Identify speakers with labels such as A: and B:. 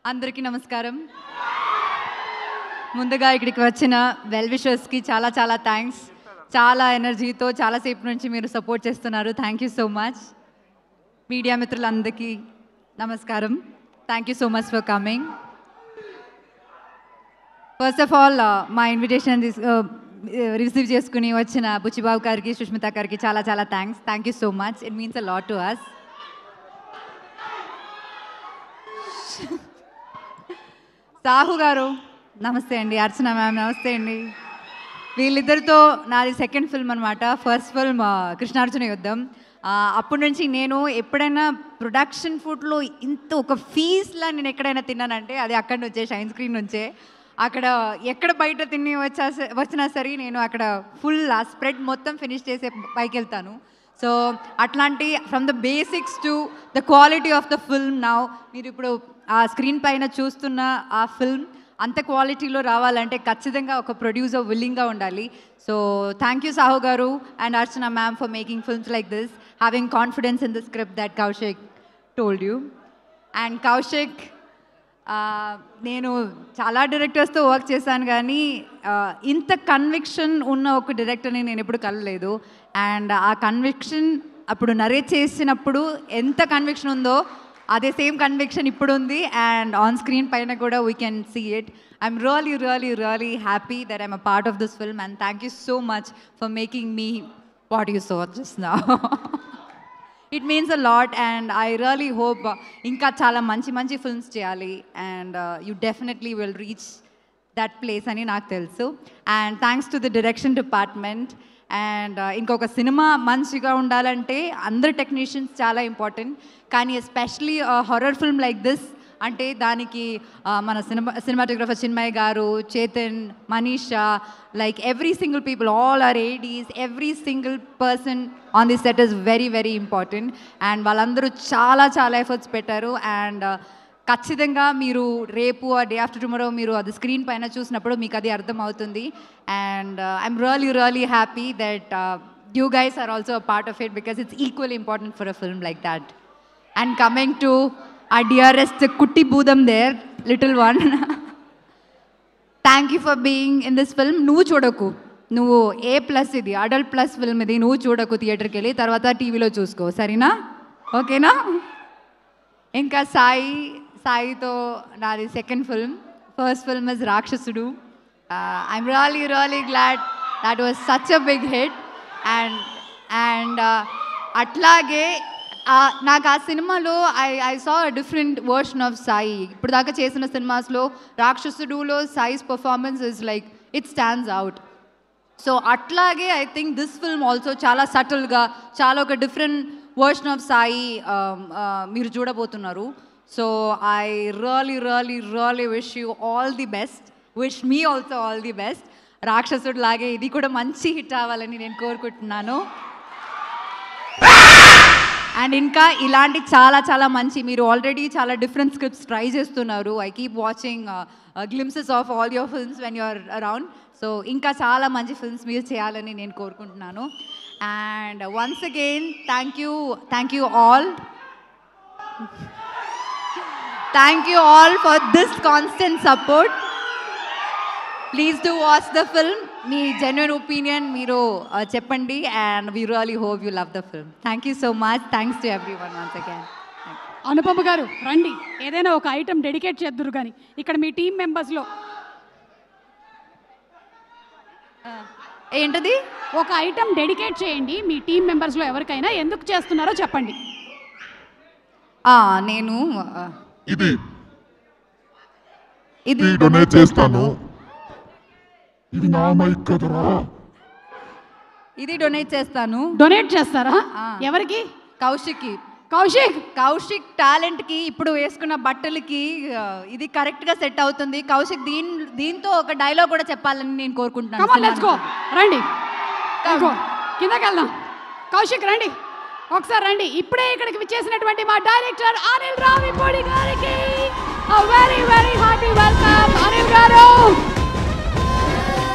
A: అందరికీ నమస్కారం. ముందుగా ఇక్కడికి వచ్చిన వెల్ విషర్స్కి చాలా చాలా థ్యాంక్స్. చాలా ఎనర్జీతో చాలాసేపు నుంచి మీరు సపోర్ట్ చేస్తున్నారు. Thank you so much. Media మిత్రులందరికీ నమస్కారం. Thank you so much for coming. First of all మా ఇన్విటేషన్ రిసీవ్ చేసుకుని వచ్చిన బుచ్చిబాబు గారికి, సుష్మిత గారికి చాలా చాలా thanks. Thank you so much. It means a lot to us. Sahu garu నమస్తే అండి. అర్చన మ్యామ్ నమస్తే అండి. వీళ్ళిద్దరితో నాది సెకండ్ ఫిల్మ్ అనమాట. First film Krishnarjuna Yuddham. అప్పటి నుంచి నేను ఎప్పుడైనా ప్రొడక్షన్ ఫుడ్లో ఇంత ఒక ఫీజ్లా నేను ఎక్కడైనా తిన్నానంటే అది అక్కడి నుంచే, షైన్ స్క్రీన్ నుంచే. అక్కడ ఎక్కడ బయట తిని వచ్చినా సరే నేను అక్కడ ఫుల్ ఆ స్ప్రెడ్ మొత్తం ఫినిష్ చేసే పైకి వెళ్తాను. సో అట్లాంటి from the basics to the quality of the film now మీరు ఇప్పుడు ఆ స్క్రీన్ పైన చూస్తున్న ఆ ఫిల్మ్ అంత క్వాలిటీలో రావాలంటే ఖచ్చితంగా ఒక ప్రొడ్యూసర్ విల్లింగ్గా ఉండాలి. సో థ్యాంక్ యూ సాహు గారు and Archana ma'am for making films like this, having confidence in the script that Kaushik told you. And Kaushik, నేను చాలా డైరెక్టర్స్తో వర్క్ చేశాను కానీ ఇంత కన్విక్షన్ ఉన్న ఒక డైరెక్టర్ని నేను ఎప్పుడు కలలేదు. అండ్ ఆ కన్విక్షన్ అప్పుడు నరేట్ చేసినప్పుడు ఎంత కన్విక్షన్ ఉందో అదే సేమ్ కన్విక్షన్ ఇప్పుడు ఉంది. అండ్ ఆన్ స్క్రీన్ పైన కూడా we can see it. I'm really really really happy that I'm a part of this film and thank you so much for making me what you so just now. It means a lot and I really hope ఇంకా చాలా మంచి మంచి films చేయాలి and you definitely will reach that place అని నాకు తెలుసు. And thanks to the direction department. And ఇంకొక cinema మంచిగా ఉండాలంటే అందరు టెక్నీషియన్స్ చాలా ఇంపార్టెంట్, కానీ especially horror film like this అంటే దానికి మన సినిమాటోగ్రఫర్ చిన్మయ్ గారు, Chetan, Manisha, like every single people, all our ADs, every single person on this set is very very important and వాళ్ళందరూ చాలా చాలా ఎఫర్ట్స్ పెట్టారు. అండ్ ఖచ్చితంగా మీరు రేపు ఆ డే ఆఫ్టర్ టుమారో మీరు అది స్క్రీన్ పైన చూసినప్పుడు మీకు అది అర్థం అవుతుంది. And I'm really really happy that you guys are also a part of it because it's equally important for a film like that. And coming to our dearest Kutti Boodam there, little one. Thank you for being in this film. నువ్వు చూడకు, నువ్వు A+ ఇది adult plus film ఇది, నువ్వు చూడకు థియేటర్కి వెళ్ళి, తర్వాత టీవీలో చూసుకో, సరేనా? ఓకేనా? ఇంకా సాయితో నాది second film. First film is Rakshasudu. I'm really really glad that was such a big hit. And అట్లాగే నాకు ఆ సినిమాలో I saw different version of Sai. ఇప్పుడు దాకా చేసిన సినిమాస్లో రాక్షసుడులో Sai's performance is like it stands out. So అట్లాగే I think this film also చాలా సటిల్గా చాలా ఒక డిఫరెంట్ వర్షన్ ఆఫ్ సాయి మీరు చూడబోతున్నారు. So I really really really wish you all the best. Wish me also all the best. రాక్షసుడు లాగే ఇది కూడా మంచి హిట్ అవ్వాలని నేను కోరుకుంటున్నాను. అండ్ ఇంకా ఇలాంటి చాలా చాలా మంచి, మీరు ఆల్రెడీ చాలా డిఫరెంట్ స్క్రిప్ట్స్ ట్రై చేస్తున్నారు. I keep watching glimpses of all your films when you're around. So ఇంకా చాలా మంచి ఫిల్మ్స్ మీరు చేయాలని నేను కోరుకుంటున్నాను. And once again thank you all. Thank you all for this constant support. Please do watch the film. మీ genuine opinion మీరు చెప్పండి and we really hope you love the film. Thank you so much. Thanks to everyone once again.
B: Anupama గారు రండి, ఏదైనా ఒక item dedicate చేద్దురు కానీ ఇక్కడ మీ team మెంబర్స్లో
A: ఏంటది?
B: ఒక ఐటమ్ డెడికేట్ చేయండి మీ టీం మెంబర్స్లో ఎవరికైనా. ఎందుకు చేస్తున్నారో చెప్పండి.
A: నేను
C: ఇది డొనేట్ చేస్తాను. ఇది నా మైక్ కదరా.
A: ఇది డొనేట్ చేస్తాను.
B: డొనేట్ చేస్తారా? ఎవరికి?
A: కౌశిక్ టాలెంట్కి, ఇప్పుడు వేసుకున్న బట్టలకి ఇది కరెక్ట్గా సెట్ అవుతుంది. కౌశిక్ దీంతో ఒక డైలాగ్ కూడా చెప్పాలని నేను కోరుకుంటున్నాను.
B: రండి కిందకి వెళ్దాం. కౌశిక్ రండి, ఒకసారి రండి. ఇప్పుడే ఇక్కడికి విచ్చేసినటువంటి మా డైరెక్టర్ అనిల్ రావిపూడి గారికి very very hearty welcome. Anil గారు